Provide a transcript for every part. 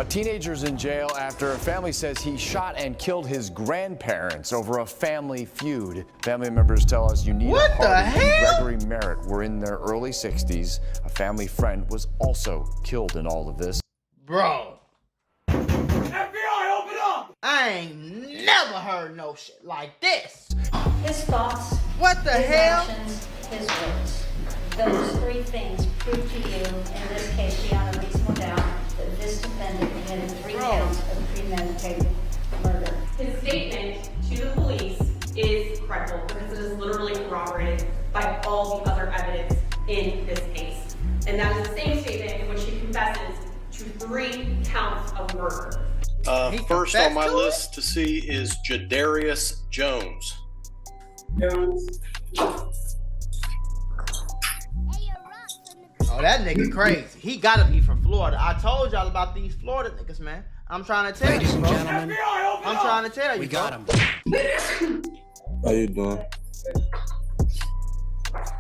A teenager's in jail after a family says he shot and killed his grandparents over a family feud. Family members tell us Unanswered and Gregory Merritt were in their early 60s. A family friend was also killed in all of this. Bro. FBI, open up! I ain't never heard no shit like this. His thoughts, What the his hell? actions, his words. Those three things prove to you, in this case, beyond a reasonable doubt, that this defendant committed 3 counts of premeditated murder. His statement to the police is credible because it is literally corroborated by all the other evidence in this case. And that is the same statement in which he confesses to 3 counts of murder. First on my list to see is Jadarius Jones. Oh, that nigga crazy. He gotta be from Florida. I told y'all about these Florida niggas, man. I'm trying to tell Ladies you, and bro. gentlemen, I'm trying to tell you, we got him. How you doing?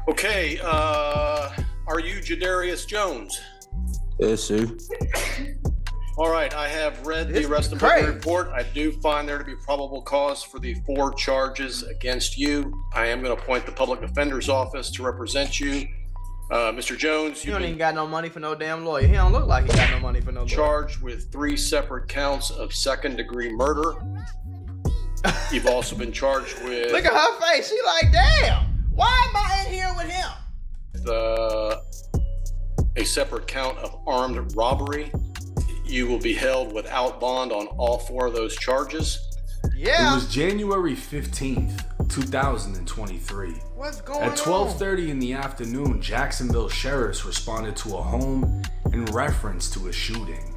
Okay, are you Jadarius Jones? Yes, sir. All right, I have read This the arrest is and booking crazy. report. I do find there to be probable cause for the 4 charges against you. I am going to appoint the public defender's office to represent you. Mr. Jones, He you've don't even been got no money for no damn lawyer. He don't look like he got no money for no lawyer. charged with 3 separate counts of second-degree murder. You've also been charged with Look at her face. She like, damn. Why am I in here with him? a separate count of armed robbery. You will be held without bond on all 4 of those charges. Yeah. It was January 15th, 2023. What's going At on? 12:30 in the afternoon, Jacksonville sheriffs responded to a home in reference to a shooting.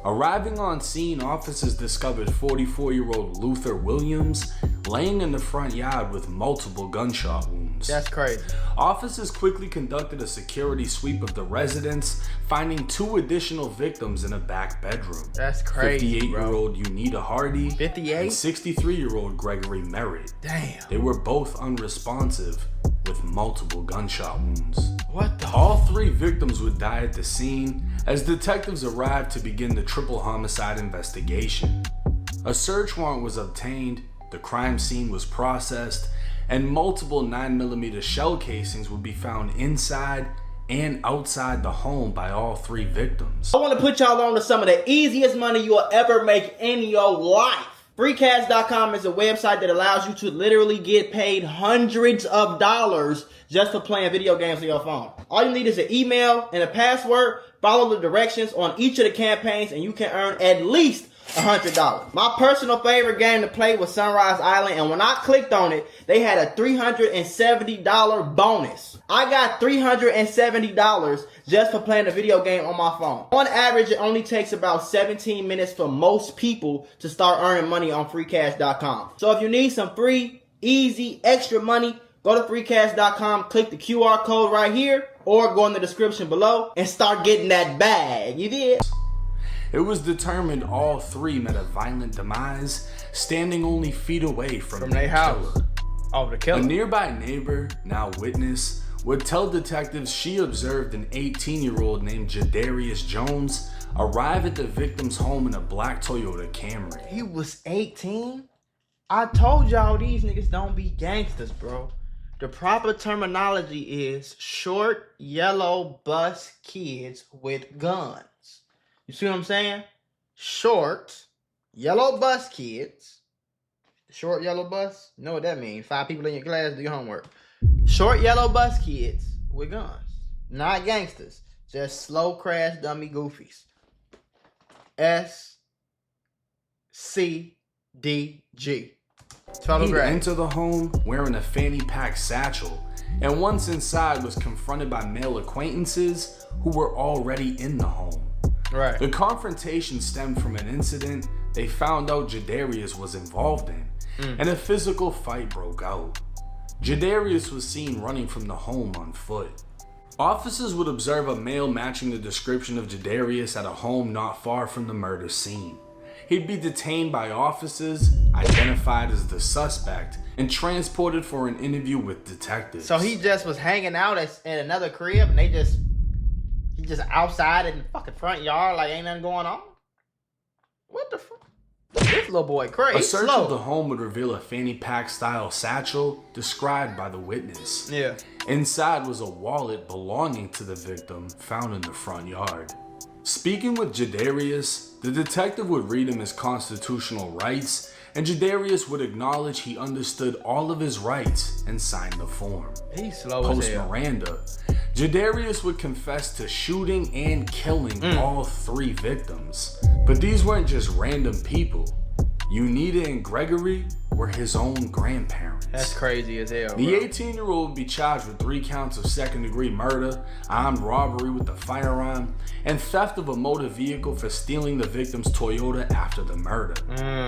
Arriving on scene, officers discovered 44-year-old Luther Williams laying in the front yard with multiple gunshot wounds. That's crazy. Officers quickly conducted a security sweep of the residence, finding 2 additional victims in a back bedroom. That's crazy, 58-year-old Unita Hardy 58? and 63-year-old Gregory Merritt. Damn. They were both unresponsive with multiple gunshot wounds. What the? All 3 victims would die at the scene as detectives arrived to begin the triple homicide investigation. A search warrant was obtained, the crime scene was processed, and multiple 9mm shell casings would be found inside and outside the home by all 3 victims. I want to put y'all on to some of the easiest money you'll ever make in your life. Freecash.com is a website that allows you to literally get paid hundreds of dollars just for playing video games on your phone. All you need is an email and a password. Follow the directions on each of the campaigns and you can earn at least $100. My personal favorite game to play was Sunrise Island, and when I clicked on it, they had a $370 bonus. I got $370 just for playing a video game on my phone. On average, it only takes about 17 minutes for most people to start earning money on freecash.com. So if you need some free, easy, extra money, go to freecash.com, click the QR code right here, or go in the description below and start getting that bag. You did? It was determined all 3 met a violent demise, standing only feet away from their house. killer. Oh, the A killer. nearby neighbor, now witness, would tell detectives she observed an 18-year-old named Jadarius Jones arrive at the victim's home in a black Toyota Camry. He was 18? I told y'all these niggas don't be gangsters, bro. The proper terminology is short, yellow bus kids with guns. You see what I'm saying? Short, yellow bus kids. Short yellow bus? You know what that means. 5 people in your class, do your homework. Short yellow bus kids with guns. Not gangsters. Just slow crash dummy goofies. SCDG. Total He'd grade. enter the home wearing a fanny pack satchel, and once inside was confronted by male acquaintances who were already in the home. Right. The confrontation stemmed from an incident they found out Jadarius was involved in, and a physical fight broke out. Jadarius was seen running from the home on foot. Officers would observe a male matching the description of Jadarius at a home not far from the murder scene. He'd be detained by officers, identified as the suspect, and transported for an interview with detectives. So he just was hanging out at another crib and he just outside in the fucking front yard like ain't nothing going on? What the fuck? This little boy crazy. A search slow. of the home would reveal a fanny pack style satchel described by the witness. Yeah. Inside was a wallet belonging to the victim found in the front yard. Speaking with Jadarius, the detective would read him his constitutional rights, and Jadarius would acknowledge he understood all of his rights and signed the form. He's slow as Post hell. Miranda, Jadarius would confess to shooting and killing all 3 victims. But these weren't just random people. Unita and Gregory were his own grandparents. That's crazy as hell, The bro. 18-year-old would be charged with 3 counts of second-degree murder, armed robbery with a firearm, and theft of a motor vehicle for stealing the victim's Toyota after the murder.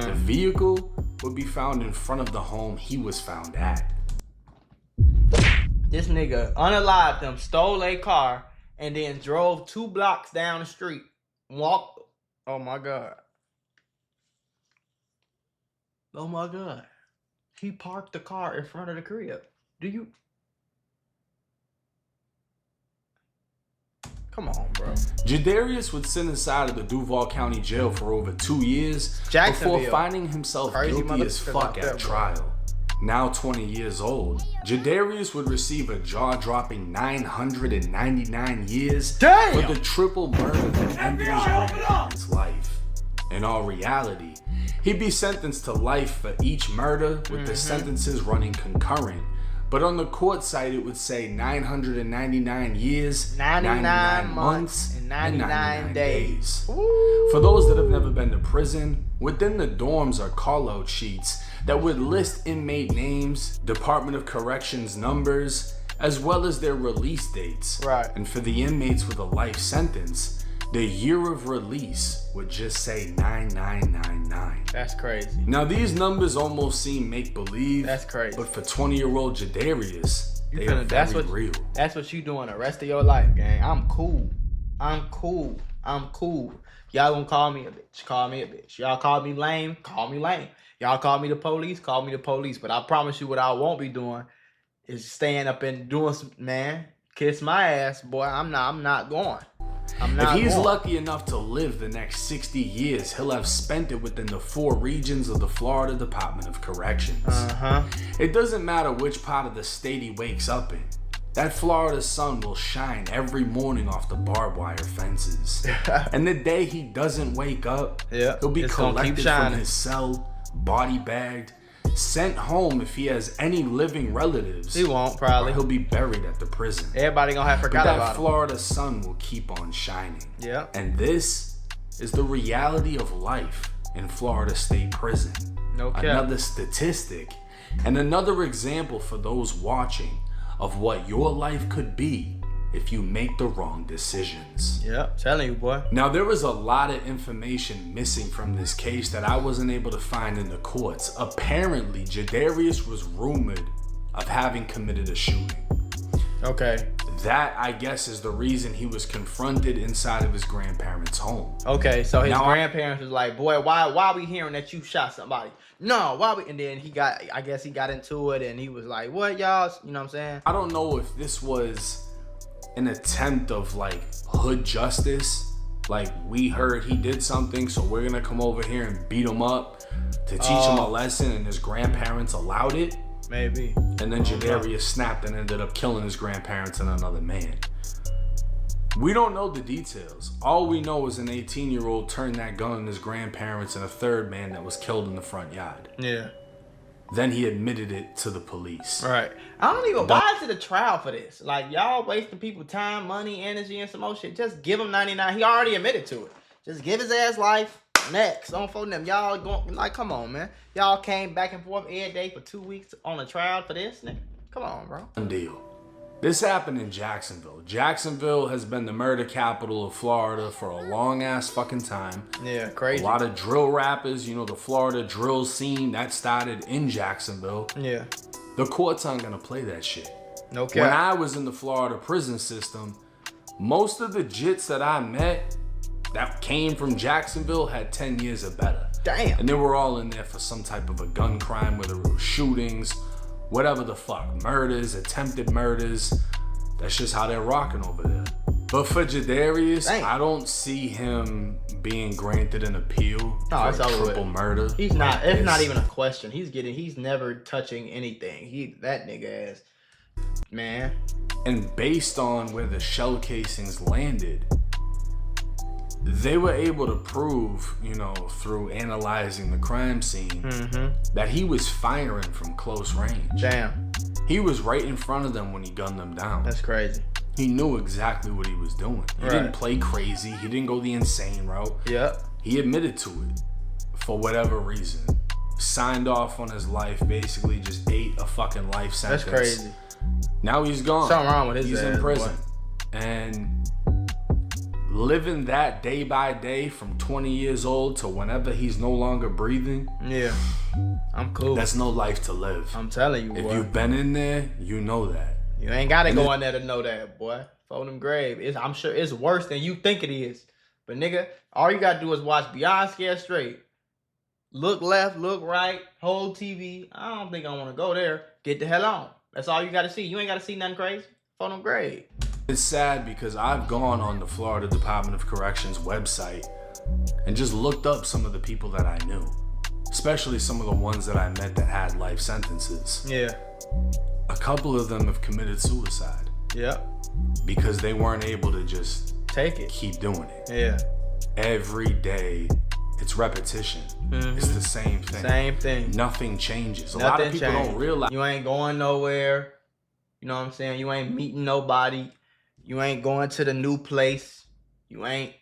The vehicle would be found in front of the home he was found at. This nigga unalived them, stole a car, and then drove 2 blocks down the street. Walked. Oh my God. Oh my God. He parked the car in front of the crib. Do you? Come on, bro. Jadarius would sit inside of the Duval County Jail for over 2 years before Jacksonville. finding himself Crazy guilty as motherfucker fuck out there, at bro. trial. Now 20 years old, Jadarius would receive a jaw-dropping 999 years Damn! for the triple murder that ended his grandparents' life. In all reality, he'd be sentenced to life for each murder, with the sentences running concurrent. But on the court site, it would say 999 years, 99 months, and 99 days. For those that have never been to prison, within the dorms are call-out sheets that would list inmate names, Department of Corrections numbers, as well as their release dates. Right. And for the inmates with a life sentence, the year of release would just say 9999. That's crazy. Now these numbers almost seem make-believe. That's crazy. But for 20-year-old Jadarius, You they finna- are that's very what- real. That's what you doing the rest of your life, gang. I'm cool. I'm cool. I'm cool. Y'all gonna call me a bitch. Call me a bitch. Y'all call me lame. Call me lame. Y'all call me the police. Call me the police. But I promise you what I won't be doing is staying up and doing some, man. Kiss my ass, boy. I'm not going. I'm not If he's going. lucky enough to live the next 60 years, he'll have spent it within the 4 regions of the Florida Department of Corrections. It doesn't matter which part of the state he wakes up in. That Florida sun will shine every morning off the barbed wire fences. And the day he doesn't wake up, Yeah, he'll be it's gonna keep collected from shining. his cell, body bagged, sent home if he has any living relatives. He won't, Or probably. he'll be buried at the prison. Everybody gonna have But forgot that about him. Florida sun will keep on shining. Yeah. And this is the reality of life in Florida State Prison. No cap. Another statistic and another example for those watching of what your life could be if you make the wrong decisions. Yep, telling you, boy. Now, there was a lot of information missing from this case that I wasn't able to find in the courts. Apparently, Jadarius was rumored of having committed a shooting. Okay. That, I guess, is the reason he was confronted inside of his grandparents' home. Okay, so his Now, grandparents was like, boy, why we hearing that you shot somebody? No, why we? And then I guess he got into it and he was like, what y'all, you know what I'm saying? I don't know if this was an attempt of like hood justice. Like, we heard he did something, so we're gonna come over here and beat him up to teach him a lesson, and his grandparents allowed it. Maybe. And then Jadarius snapped and ended up killing his grandparents and another man. We don't know the details. All we know is an 18-year-old turned that gun on his grandparents and a third man that was killed in the front yard. Yeah. Then he admitted it to the police. Right. I don't even, why is it a trial for this? Like, y'all wasting people time, money, energy, and some more shit. Just give him 99. He already admitted to it. Just give his ass life. Next. On phone them. Y'all going, like, come on, man. Y'all came back and forth every day for 2 weeks on a trial for this, nigga. Come on, bro. Deal. This happened in Jacksonville. Jacksonville has been the murder capital of Florida for a long ass fucking time. Yeah, crazy. A lot of drill rappers, you know, the Florida drill scene that started in Jacksonville. Yeah. The courts aren't gonna play that shit. No When cap. I was in the Florida prison system, most of the jits that I met that came from Jacksonville had 10 years or better. Damn. And they were all in there for some type of a gun crime, whether it was shootings, whatever the fuck, murders, attempted murders. That's just how they're rocking over there. But for Jadarius, Dang. I don't see him being granted an appeal for it's over triple with. murder. He's not. like It's not this. even a question. He's never touching anything. That nigga ass, man. And based on where the shell casings landed, they were able to prove, through analyzing the crime scene, that he was firing from close range. Damn, He was right in front of them when he gunned them down. that's crazy. He knew exactly what he was doing. He didn't play crazy. He didn't go the insane route. Yep. He admitted to it for whatever reason. Signed off on his life, basically just ate a fucking life sentence. That's crazy. Now he's gone. Something wrong with his He's ass, in prison. boy. And living that day by day from 20 years old to whenever he's no longer breathing, Yeah, I'm cool. that's no life to live. I'm telling you, If boy. you've been in there, you know that. You ain't gotta go in there to know that, boy. For them grave. I'm sure it's worse than you think it is. But nigga, all you gotta do is watch Beyond Scared Straight. Look left, look right, hold TV. I don't think I wanna go there. Get the hell on. That's all you gotta see. You ain't gotta see nothing crazy. For them grave. It's sad because I've gone on the Florida Department of Corrections website and just looked up some of the people that I knew, especially some of the ones that I met that had life sentences. Yeah. A couple of them have committed suicide Yep. because they weren't able to just Take it. keep doing it. Yeah. Every day, it's repetition. It's the same thing. Same thing. Nothing changes. A lot of people don't realize. You ain't going nowhere. You know what I'm saying? You ain't meeting nobody. You ain't going to the new place. You ain't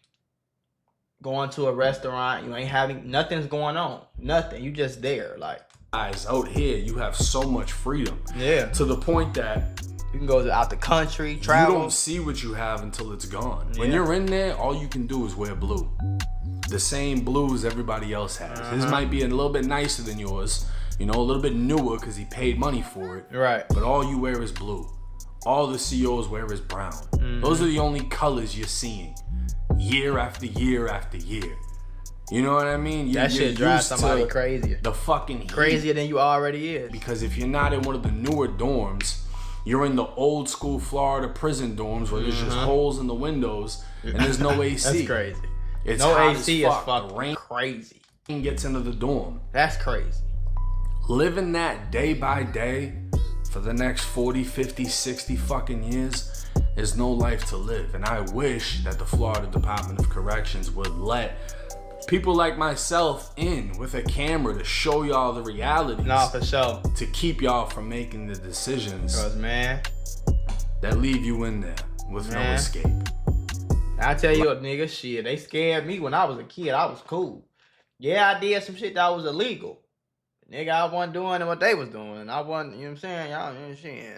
going to a restaurant. You ain't having nothing's going on. Nothing. You just there. Like, Out here, you have so much freedom. yeah. To the point that You can go out the country, you travel. don't see what you have until it's gone. When Yeah. you're in there, all you can do is wear blue. The same blue as everybody else has. His might be a little bit nicer than yours, a little bit newer because he paid money for it. Right. But all you wear is blue. All the COs wear is brown. Those are the only colors you're seeing year after year after year. You know what I mean? That You're shit drives used somebody to crazier. The fucking heat. Crazier than you already is. Because if you're not in one of the newer dorms, you're in the old school Florida prison dorms where there's just holes in the windows and there's no AC. That's crazy. It's No hot AC as is fuck. The fucking rain crazy. gets into the dorm. That's crazy. Living that day by day for the next 40, 50, 60 fucking years is no life to live. And I wish that the Florida Department of Corrections would let people like myself in with a camera to show y'all the realities. Nah, for sure. To keep y'all from making the decisions Cause man, that leave you in there with no Man. escape. I tell you what, nigga, shit, they scared me when I was a kid. I was cool. Yeah, I did some shit that was illegal. Nigga, I wasn't doing what they was doing. I wasn't, you know what I'm saying? Y'all, shit.